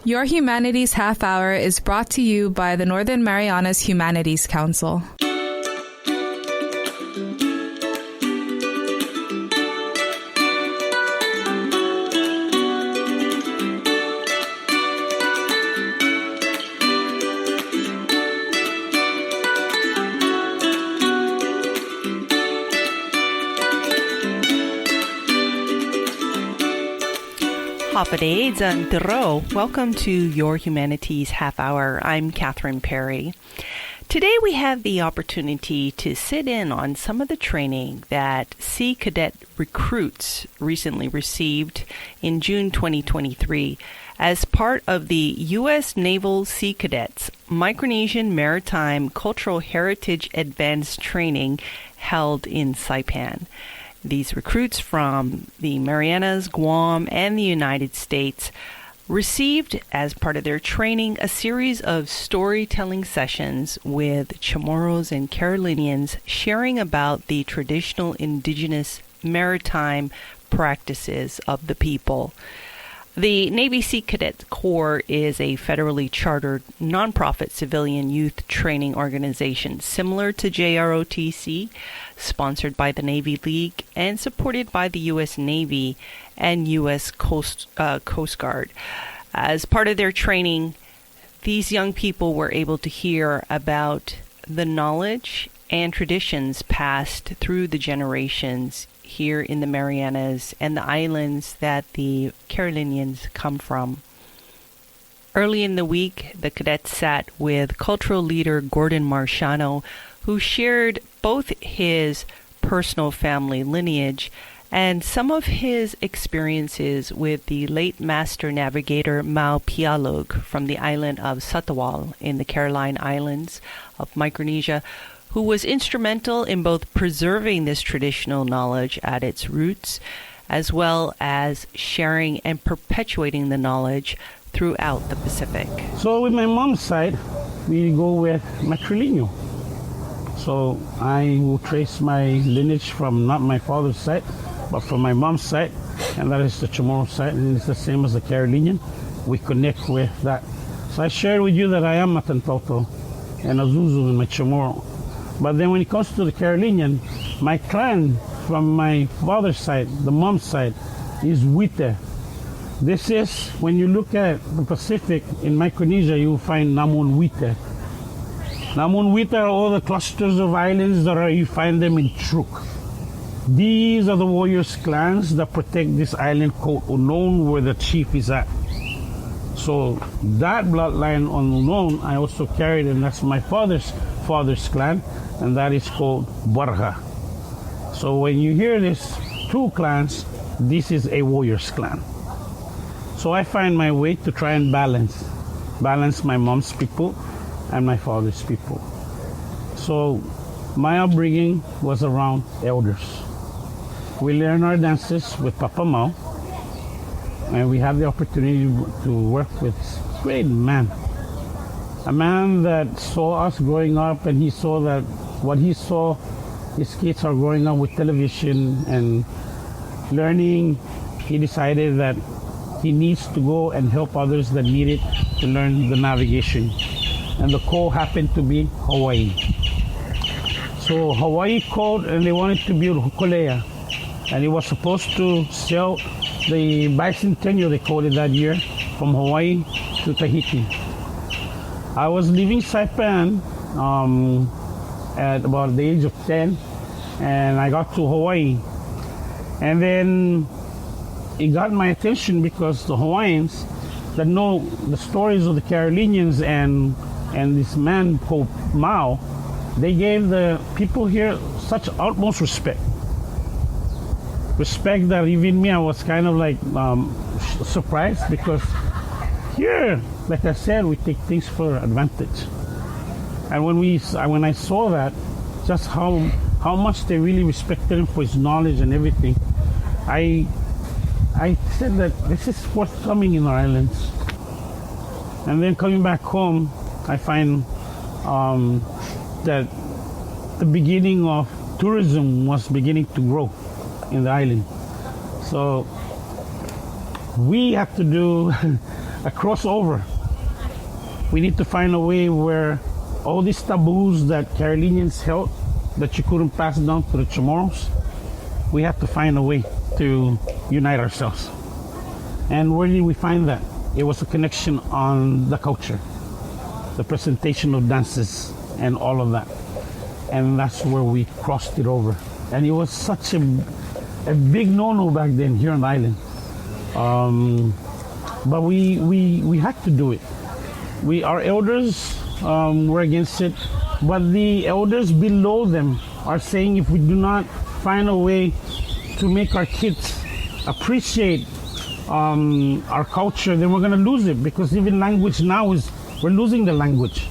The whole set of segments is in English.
Your Humanities Half Hour is brought to you by the Northern Marianas Humanities Council. Hapade Zantiro. Welcome to Your Humanities Half Hour. I'm Catherine Perry. Today we have the opportunity to sit in on some of the training that Sea Cadet recruits recently received in June 2023 as part of the U.S. Naval Sea Cadets Micronesian Maritime Cultural Heritage Advanced Training held in Saipan. These recruits from the Marianas, Guam, and the United States received, as part of their training, a series of storytelling sessions with Chamorros and Carolinians sharing about the traditional indigenous maritime practices of the people. The Navy Sea Cadet Corps is a federally chartered nonprofit civilian youth training organization similar to JROTC, sponsored by the Navy League and supported by the U.S. Navy and U.S. Coast Guard. As part of their training, these young people were able to hear about the knowledge and traditions passed through the generations here in the Marianas and the islands that the Carolinians come from. Early in the week, the cadets sat with cultural leader Gordon Marciano, who shared both his personal family lineage and some of his experiences with the late master navigator Mau Pialog from the island of Satawal in the Caroline Islands of Micronesia, who was instrumental in both preserving this traditional knowledge at its roots, as well as sharing and perpetuating the knowledge throughout the Pacific. So with my mom's side, we go with matrilineal. So I will trace my lineage from not my father's side, but from my mom's side, and that is the Chamorro side, and it's the same as the Carolinian. We connect with that. So I shared with you that I am Matantoto and Azuzu in my Chamorro. But then when it comes to the Carolinian, my clan from my father's side, the mom's side, is Wite. This is, when you look at the Pacific, in Micronesia, you will find Namun Wite. Namun Wite are all the clusters of islands you find them in Truk. These are the warriors clans that protect this island called Unknown, where the chief is at. So that bloodline on Unknown, I also carried, and that's my father's clan, and that is called Barha. So when you hear these two clans, this is a warrior's clan. So I find my way to try and balance my mom's people and my father's people. So my upbringing was around elders. We learn our dances with Papa Mau, and we have the opportunity to work with this great man. A man that saw us growing up, and he saw that what he saw, his kids are growing up with television and learning. He decided that he needs to go and help others that need it to learn the navigation. And the call happened to be Hawaii. So Hawaii called, and they wanted to build Hokulea. And he was supposed to sail the bicentennial, they called it that year, from Hawaii to Tahiti. I was leaving Saipan at about the age of 10, and I got to Hawaii. And then it got my attention because the Hawaiians that know the stories of the Carolinians and this man called Mau, they gave the people here such utmost respect. Respect that even me, I was kind of like surprised, because here, like I said, we take things for advantage. And when I saw that, just how much they really respected him for his knowledge and everything, I said that this is forthcoming in our islands. And then coming back home, I find that the beginning of tourism was beginning to grow in the island. So we have to do a crossover. We need to find a way where all these taboos that Carolinians held that you couldn't pass down to the Chamorros, we have to find a way to unite ourselves. And where did we find that? It was a connection on the culture, the presentation of dances and all of that. And that's where we crossed it over. And it was such a big no-no back then here on the island. But we had to do it. Our elders were against it, but the elders below them are saying if we do not find a way to make our kids appreciate our culture, then we're going to lose it, because even language now we're losing the language.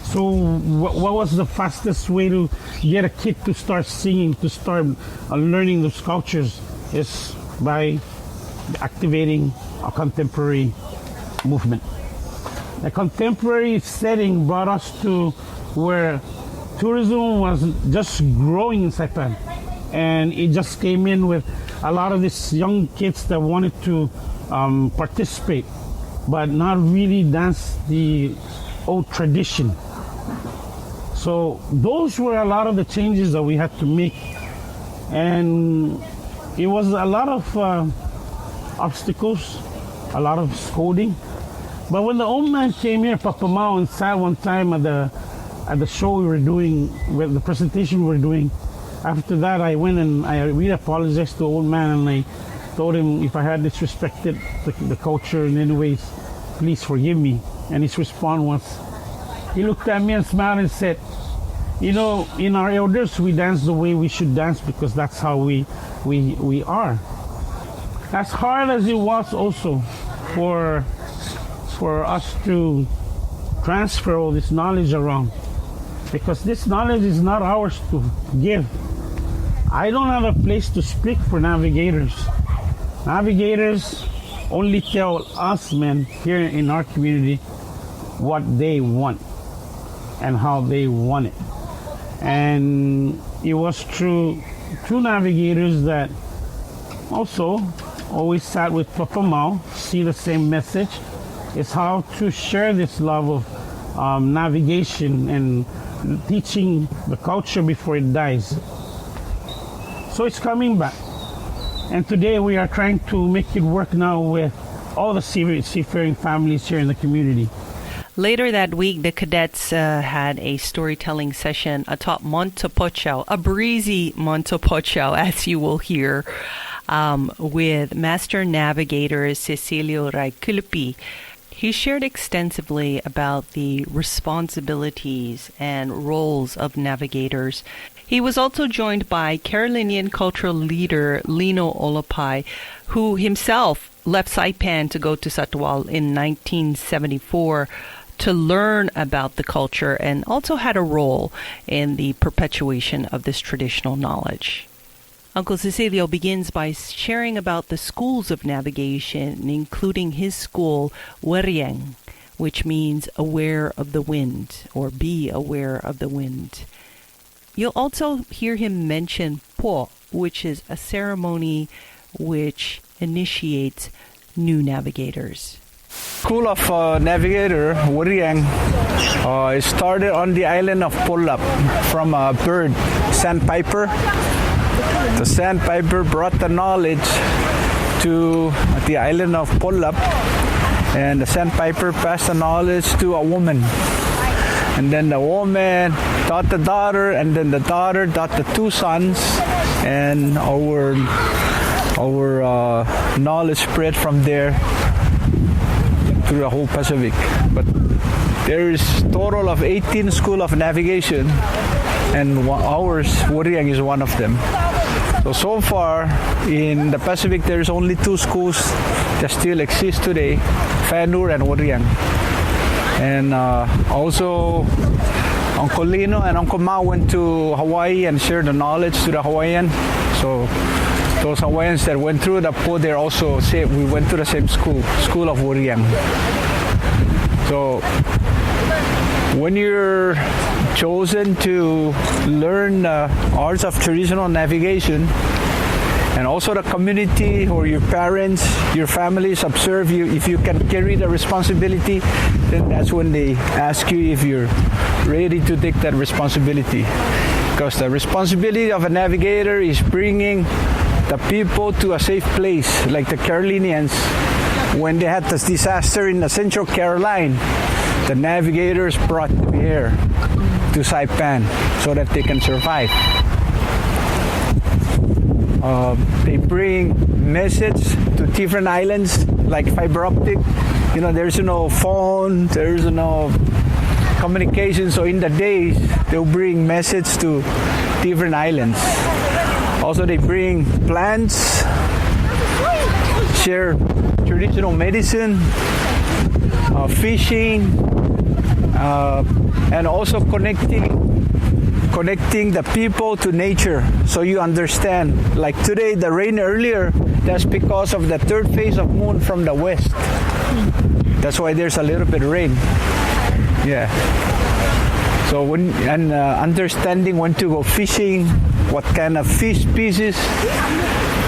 So what was the fastest way to get a kid to start singing, to start learning those cultures, is by activating a contemporary movement. The contemporary setting brought us to where tourism was just growing in Saipan, and it just came in with a lot of these young kids that wanted to participate, but not really dance the old tradition. So those were a lot of the changes that we had to make, and it was a lot of obstacles, a lot of scolding. But when the old man came here, Papa Mao, and sat one time at the show we were doing, with the presentation we were doing, after that I went and I really apologized to the old man, and I told him if I had disrespected the culture in any ways, please forgive me. And his response was, he looked at me and smiled and said, you know, in our elders we dance the way we should dance, because that's how we are. As hard as it was also for us to transfer all this knowledge around, because this knowledge is not ours to give. I don't have a place to speak for navigators. Navigators only tell us men here in our community what they want and how they want it. And it was through navigators that also always sat with Papa Mao, see the same message, is how to share this love of navigation and teaching the culture before it dies. So it's coming back. And today we are trying to make it work now with all the seafaring families here in the community. Later that week, the cadets had a storytelling session atop Montepocho, a breezy Montepocho, as you will hear, with Master Navigator Cecilio Raikuilupuy. He shared extensively about the responsibilities and roles of navigators. He was also joined by Carolinian cultural leader Lino Olopai, who himself left Saipan to go to Satawal in 1974 to learn about the culture, and also had a role in the perpetuation of this traditional knowledge. Uncle Cecilio begins by sharing about the schools of navigation, including his school, Werieng, which means aware of the wind, or be aware of the wind. You'll also hear him mention Po, which is a ceremony which initiates new navigators. School of Navigator, Werieng, started on the island of Polap from a bird, sandpiper. The sandpiper brought the knowledge to the island of Polap, and the sandpiper passed the knowledge to a woman. And then the woman taught the daughter, and then the daughter taught the two sons, and our knowledge spread from there through the whole Pacific. But there is total of 18 schools of navigation, and ours, Werieng, is one of them. So far in the Pacific, there's only two schools that still exist today, Fanur and Werieng. And also Uncle Lino and Uncle Mao went to Hawaii and shared the knowledge to the Hawaiian. So those Hawaiians that went through the Po, they're also we went to the same school of Werieng. So when you're chosen to learn the arts of traditional navigation, And also the community or your parents, your families observe you. If you can carry the responsibility, then that's when they ask you if you're ready to take that responsibility. Because the responsibility of a navigator is bringing the people to a safe place, like the Carolinians. When they had this disaster in the Central Caroline, the navigators brought them here to Saipan so that they can survive. They bring message to different islands, like fiber optic. You know, there's no phone, there's no communication. So in the days, they'll bring message to different islands. Also, they bring plants, share traditional medicine, fishing, and also connecting the people to nature, so you understand. Like today, the rain earlier, that's because of the third phase of moon from the west. That's why there's a little bit of rain. Yeah. So understanding when to go fishing, what kind of fish species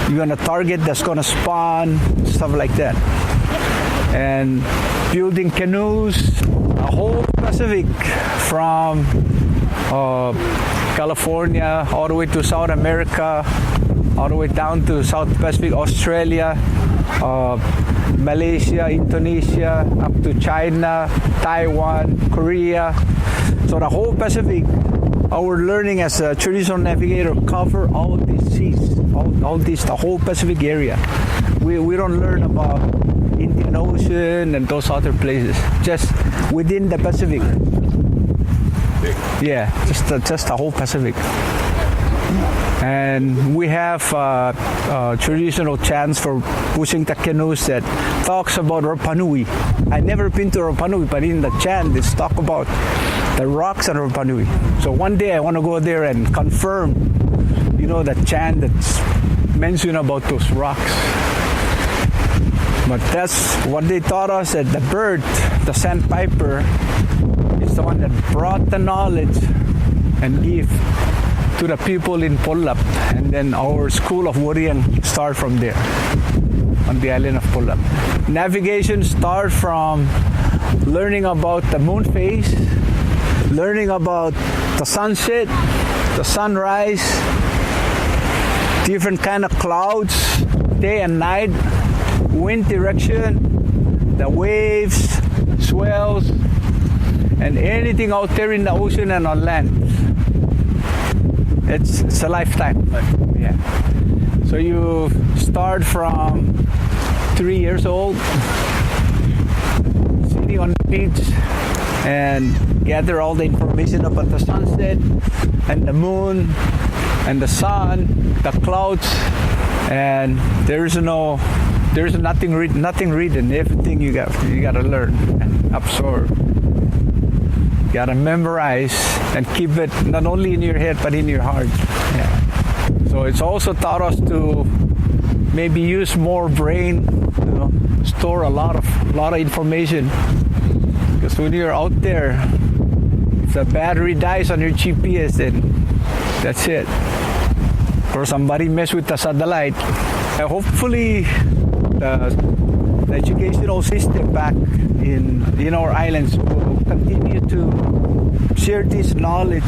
you're gonna target that's gonna spawn, stuff like that. And building canoes, a whole Pacific from California all the way to South America, all the way down to South Pacific, Australia, Malaysia, Indonesia, up to China, Taiwan, Korea. So the whole Pacific, our learning as a traditional navigator cover all these seas, all this, the whole Pacific area. We don't learn about Indian Ocean and those other places, just within the Pacific. Yeah, just the whole Pacific. And we have traditional chants for pushing the canoes that talks about Rapa Nui. I never been to Rapa Nui, but in the chant it's talk about the rocks at Rapa Nui. So one day I want to go there and confirm, you know, the chant that's mentioned about those rocks. But that's what they taught us, that the bird, the sandpiper, is the one that brought the knowledge and give to the people in Polap. And then our school of Wariang start from there, on the island of Polap. Navigation start from learning about the moon phase, learning about the sunset, the sunrise, different kind of clouds, day and night, wind direction, the waves, swells, and anything out there in the ocean and on land. It's a lifetime. Yeah. So you start from 3 years old, sitting on the beach and gather all the information about the sunset and the moon and the sun, the clouds, and there's nothing written. Everything you got to learn and absorb. You got to memorize and keep it not only in your head but in your heart. Yeah. So it's also taught us to maybe use more brain, you know, store a lot of information. Because when you're out there, if the battery dies on your GPS, then that's it. Or somebody mess with the satellite. Hopefully, the educational system back in our islands will continue to share this knowledge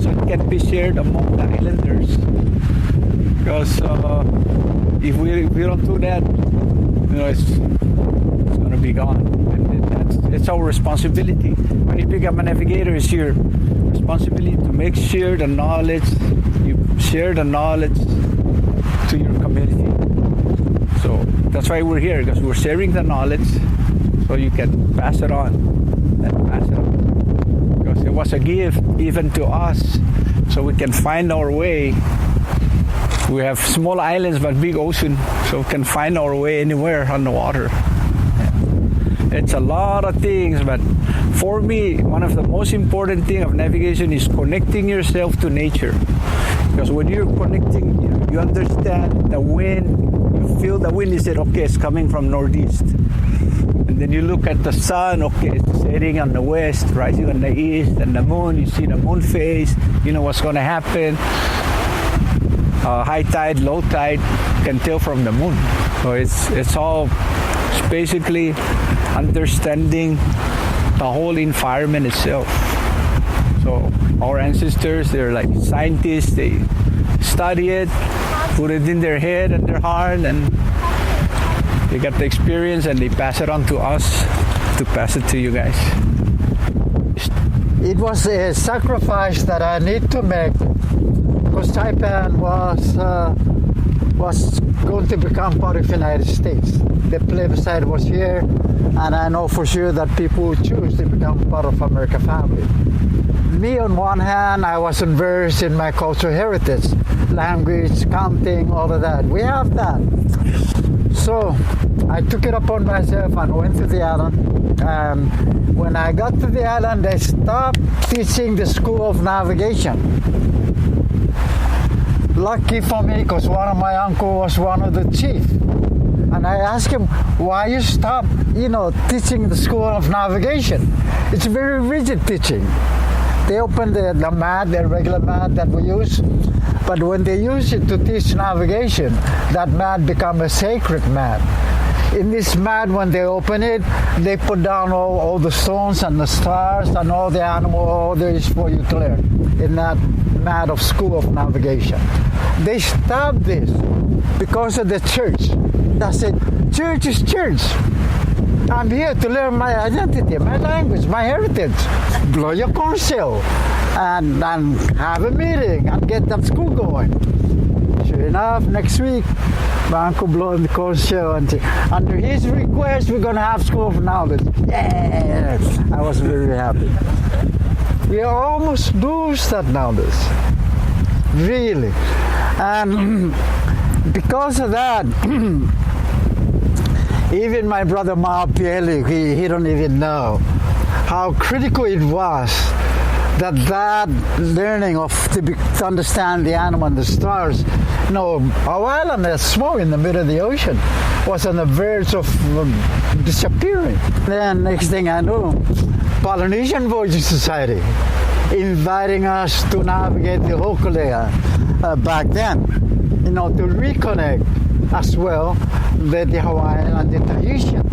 so it can be shared among the islanders. Because if we don't do that, you know, it's going to be gone. And it's our responsibility. When you become a navigator, it's your responsibility to make sure the knowledge, you share the knowledge to your community. So that's why we're here, because we're sharing the knowledge so you can pass it on and pass it on. Because it was a gift given to us so we can find our way. We have small islands but big ocean, so we can find our way anywhere on the water. It's a lot of things, but for me, one of the most important things of navigation is connecting yourself to nature. Because when you're connecting, you understand the wind, you feel the wind, you say, okay, it's coming from northeast. And then you look at the sun, okay, it's setting on the west, rising on the east, and the moon, you see the moon phase, you know what's going to happen. high tide, low tide, can tell from the moon. So it's all basically understanding the whole environment itself. So our ancestors, they're like scientists. They study it, put it in their head and their heart, and they got the experience, and they pass it on to us to pass it to you guys. It was a sacrifice that I need to make, because Saipan was going to become part of the United States. The plebiscite was here, and I know for sure that people would choose to become part of American family. Me, on one hand, I wasn't versed in my cultural heritage, language, counting, all of that. We have that. So I took it upon myself and went to the island. And when I got to the island, they stopped teaching the school of navigation. Lucky for me, because one of my uncle was one of the chief. And I asked him, why you stop, teaching the school of navigation? It's very rigid teaching. They opened the mat, the regular mat that we use, but when they use it to teach navigation, that mat becomes a sacred mat. In this mat, when they open it, they put down all the stones and the stars and all the animal, all there is for you to learn in that mat of school of navigation. They stopped this because of the church. I said, church is church. I'm here to learn my identity, my language, my heritage. Blow your corn shell and have a meeting and get that school going. Sure enough, next week, my uncle blew the corn shell and said, under his request, we're going to have school of knowledge. Yeah! I was very happy. We almost lose that knowledge. Really. And because of that, even my brother Mao Pieli, he don't even know how critical it was that learning to understand the animal and the stars. Our island is small in the middle of the ocean, was on the verge of disappearing. Then next thing I knew, Polynesian Voyaging Society inviting us to navigate the Hokulea back then, to reconnect as well with the Hawaiian and the Tahitian.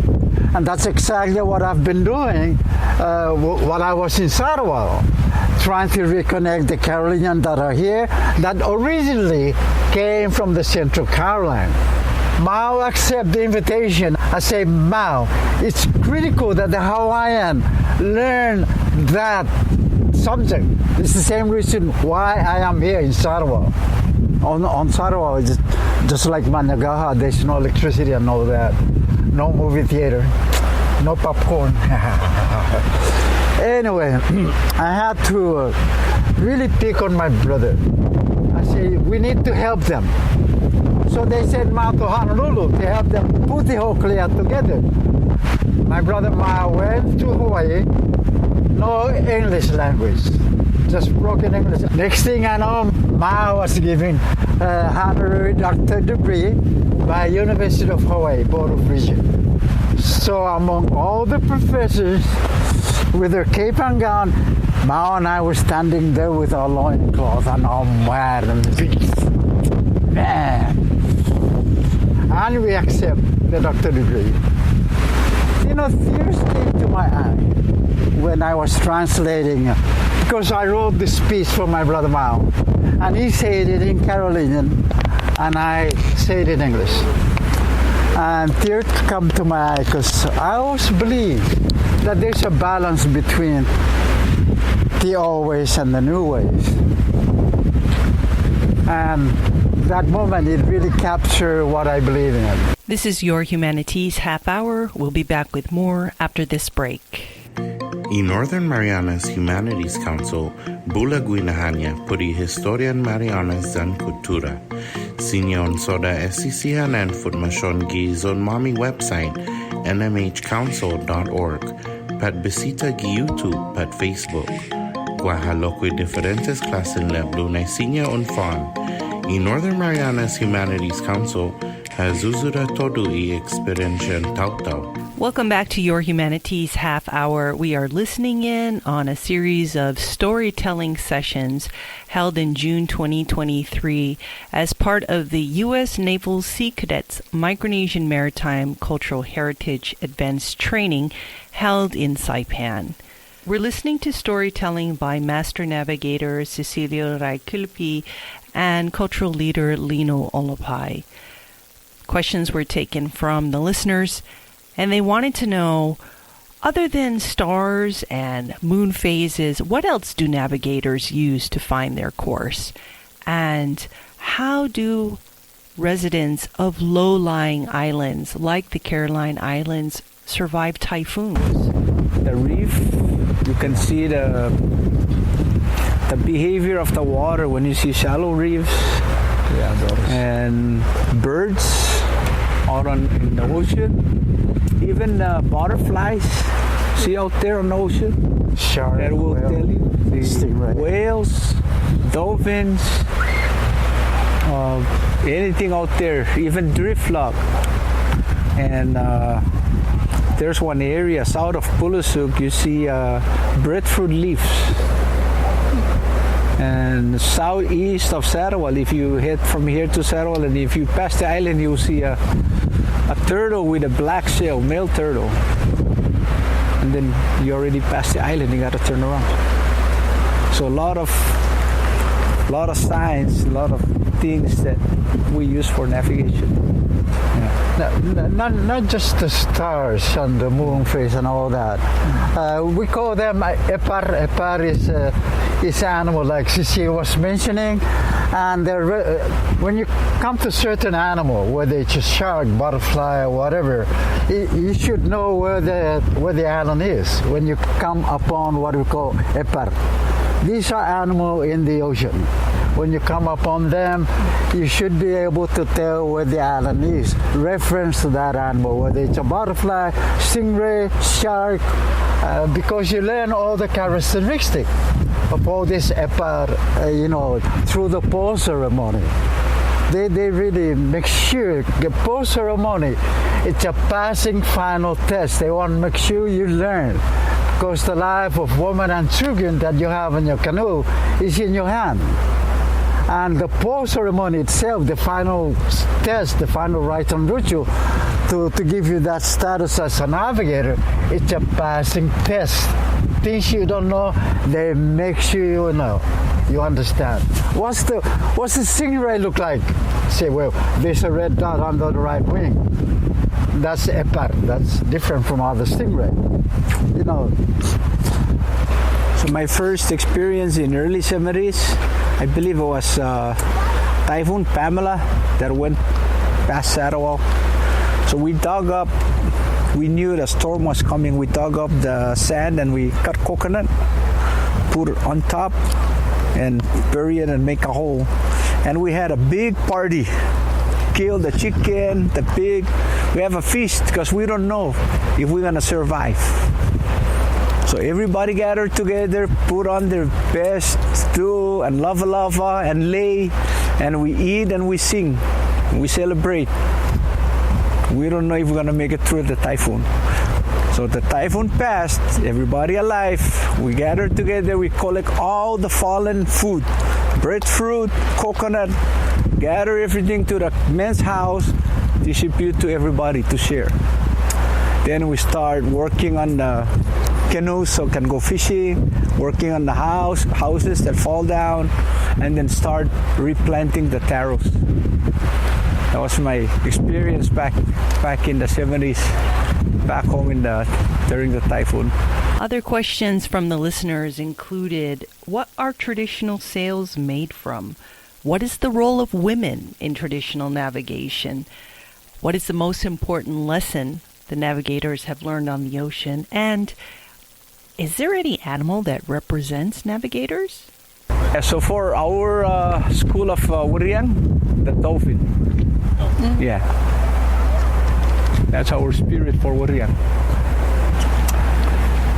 And that's exactly what I've been doing while I was in Sarawak, trying to reconnect the Carolinians that are here that originally came from the Central Caroline. Mao accept the invitation. I say, Mao, it's critical that the Hawaiian learn that subject. It's the same reason why I am here in Sarawak. On Sarawak, it's just like Managaha, there's no electricity and all that. No movie theater, no popcorn. Anyway, I had to really pick on my brother. I say, we need to help them. So they sent Mao to Honolulu to help them put the Hokulea together. My brother Mao went to Hawaii, no English language, just broken English. Next thing I know, Mao was given honorary doctor degree by University of Hawaii Board of Regents. So among all the professors with their cape and gown, Mao and I were standing there with our loincloth and our mat and man. And we accept the doctor degree. Tears came to my eye when I was translating, because I wrote this speech for my brother Mao, and he said it in Carolinian, and I said it in English. And tears come to my eye because I always believe that there's a balance between the old ways and the new ways. And that moment, it really captured what I believe in. This is Your Humanities Half Hour. We'll be back with more after this break. I Northern Marianas Humanities Council bula guinahanya puri historian Marianas dan kultura. Sinyon soda SCCNN formasyon gi zon mami website nmhcouncil.org pat bisita gi YouTube pat Facebook. Guahalokwe diferentes klasen leblu na sinya unfan. I Northern Marianas Humanities Council has uzura todo I experiencia tautau. Welcome back to Your Humanities Half Hour. We are listening in on a series of storytelling sessions held in June 2023 as part of the U.S. Naval Sea Cadets Micronesian Maritime Cultural Heritage Advanced Training held in Saipan. We're listening to storytelling by Master Navigator Cecilio Raikuilupuy and Cultural Leader Lino Olopai. Questions were taken from the listeners, and they wanted to know, other than stars and moon phases, what else do navigators use to find their course? And how do residents of low-lying islands like the Caroline Islands survive typhoons? The reef, you can see the behavior of the water when you see shallow reefs. Yeah, those. And birds out in the ocean. Even butterflies, see out there on the ocean. Shark, that will whale, tell you. The stingray. Whales, dolphins, anything out there, even driftlock. And there's one area south of Pulusuk, you see breadfruit leaves. And southeast of Sarawal, if you head from here to Sarawal, and if you pass the island, you'll see a turtle with a black shell, male turtle. And then you already passed the island, you got to turn around. So a lot of signs, a lot of things that we use for navigation. Yeah. Not just the stars and the moon phase and all that. We call them epar. Epar is animal like Cecilio was mentioning. And when you come to certain animal, whether it's a shark, butterfly, or whatever, you should know where the island is when you come upon what we call epar. These are animals in the ocean. When you come upon them, you should be able to tell where the island is. Reference to that animal, whether it's a butterfly, stingray, shark, because you learn all the characteristics of all this epar, through the pole ceremony. They really make sure the pole ceremony, it's a passing final test. They want to make sure you learn. Because the life of woman and children that you have in your canoe is in your hand. And the pole ceremony itself, the final test, the final rite and ritual to give you that status as a navigator, it's a passing test. Things you don't know, they make sure you know. You understand. What's the stingray look like? Say, well, there's a red dot under the right wing. That's epar. That's different from other stingray. So my first experience in early 70s, I believe it was Typhoon Pamela that went past Sarawal. So we dug up, we knew the storm was coming, we dug up the sand and we cut coconut, put it on top and bury it and make a hole. And we had a big party, killed the chicken, the pig. We have a feast because we don't know if we're gonna survive. So everybody gathered together, put on their best stew and lava and lay, and we eat and we sing, we celebrate. We don't know if we're gonna make it through the typhoon. So the typhoon passed, everybody alive, we gathered together, we collect all the fallen food, breadfruit, coconut, gather everything to the men's house, distribute to everybody to share. Then we start working on the canoes so can go fishing, working on the houses that fall down, and then start replanting the taros. That was my experience back in the 70s, back home during the typhoon. Other questions from the listeners included, what are traditional sails made from? What is the role of women in traditional navigation? What is the most important lesson the navigators have learned on the ocean? And is there any animal that represents navigators? So for our school of Wuriang, the dolphin. Yeah. That's our spirit for Wuriang.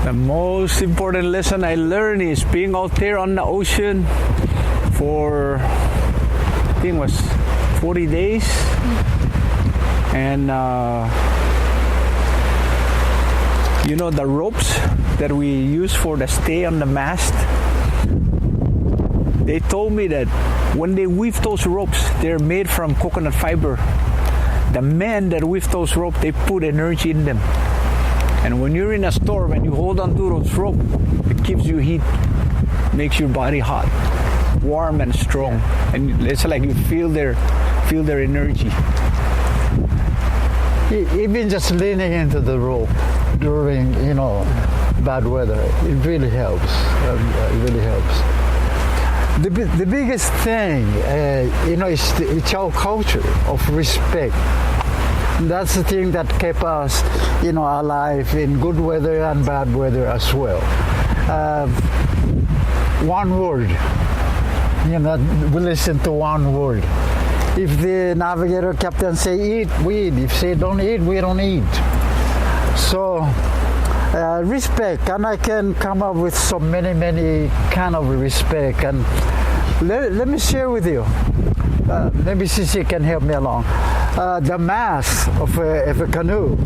The most important lesson I learned is being out there on the ocean for, I think it was 40 days. And You know the ropes that we use for the stay on the mast? They told me that when they weave those ropes, they're made from coconut fiber. The men that weave those ropes, they put energy in them. And when you're in a storm and you hold on to those ropes, it gives you heat, makes your body hot, warm and strong. And it's like you feel their energy. Even just leaning into the rope during, bad weather, it really helps. It really helps. The biggest thing, it's our culture of respect. That's the thing that kept us, alive in good weather and bad weather as well. One word, we listen to one word. If the navigator captain say eat, we eat. If say don't eat, we don't eat. So respect, and I can come up with so many kind of respect. And let me share with you. Maybe Cici can help me along. The mast of a canoe.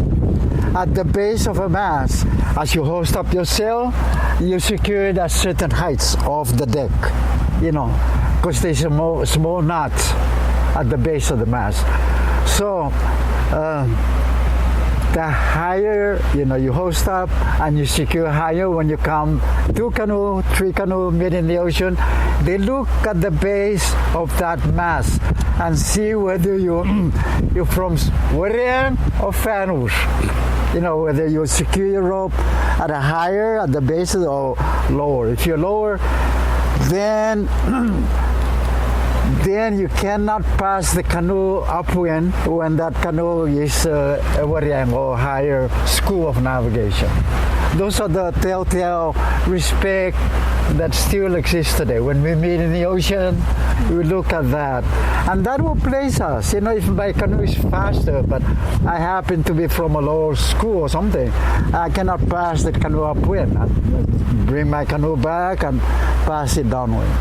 At the base of a mast, as you hoist up your sail, you secure it at certain heights of the deck. Because there's a small knot at the base of the mast. So the higher, you hoist up and you secure higher when you come 2 canoe, 3 canoe meet in the ocean, they look at the base of that mast and see whether you're from Marianas or Fanus. Whether you secure your rope at a higher, at the base or lower. If you're lower, then you cannot pass the canoe upwind when that canoe is a Marianas or higher school of navigation. Those are the telltale respect that still exists today. When we meet in the ocean, we look at that. And that will place us. If my canoe is faster, but I happen to be from a lower school or something, I cannot pass the canoe upwind. I bring my canoe back and pass it downwind,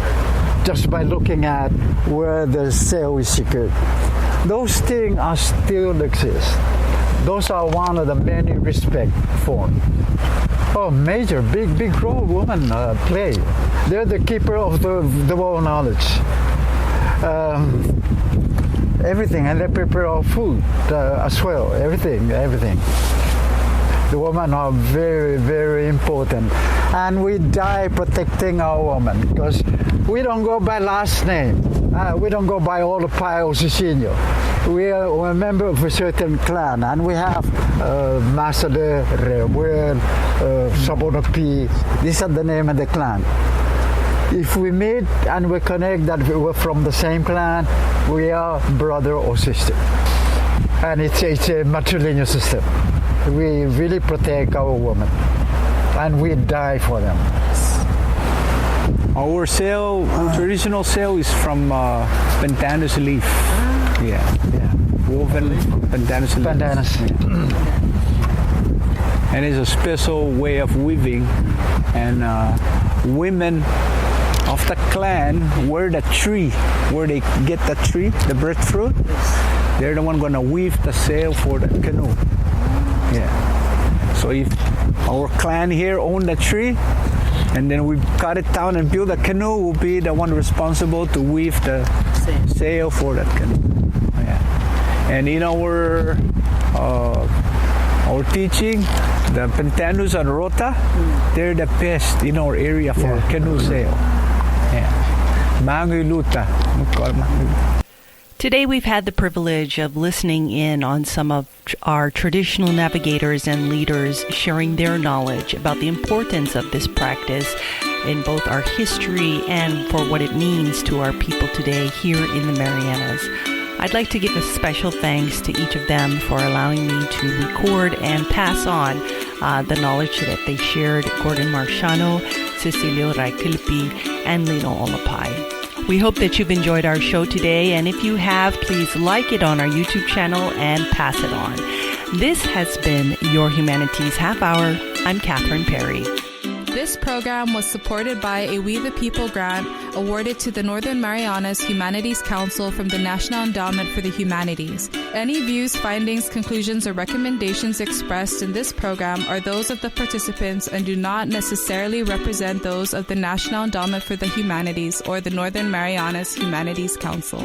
just by looking at where the sail is secured. Those things are still exist. Those are one of the many respect forms. Oh, major, big role women play. They're the keeper of the world knowledge. Everything, and they prepare our food as well. Everything. The women are very, very important. And we die protecting our women because we don't go by last name. We don't go by Olopai or Cecilio. We are a member of a certain clan, and we have Masade, Rewel, Sabonopi. These are the name of the clan. If we meet and we connect that we're from the same clan, we are brother or sister. And it's a matrilineal system. We really protect our women, and we die for them. Our sail, traditional sail, is from pandanus leaf. Yeah. Woven pandanus leaf. And it's a special way of weaving. And women of the clan wear the tree, where they get the tree, the breadfruit. They're the one gonna weave the sail for the canoe. Yeah. So if our clan here own the tree, and then we cut it down and build a canoe, we'll be the one responsible to weave the sail for that canoe. Yeah. And in our teaching, the Pentanus and Rota, they're the best in our area for canoe sail. Yeah. Mangiluta. Today we've had the privilege of listening in on some of our traditional navigators and leaders sharing their knowledge about the importance of this practice in both our history and for what it means to our people today here in the Marianas. I'd like to give a special thanks to each of them for allowing me to record and pass on the knowledge that they shared, Gordon Marciano, Cecilio Raikuilupuy, and Lino Olopai. We hope that you've enjoyed our show today, and if you have, please like it on our YouTube channel and pass it on. This has been Your Humanities Half Hour. I'm Catherine Perry. This program was supported by a We the People grant awarded to the Northern Marianas Humanities Council from the National Endowment for the Humanities. Any views, findings, conclusions, or recommendations expressed in this program are those of the participants and do not necessarily represent those of the National Endowment for the Humanities or the Northern Marianas Humanities Council.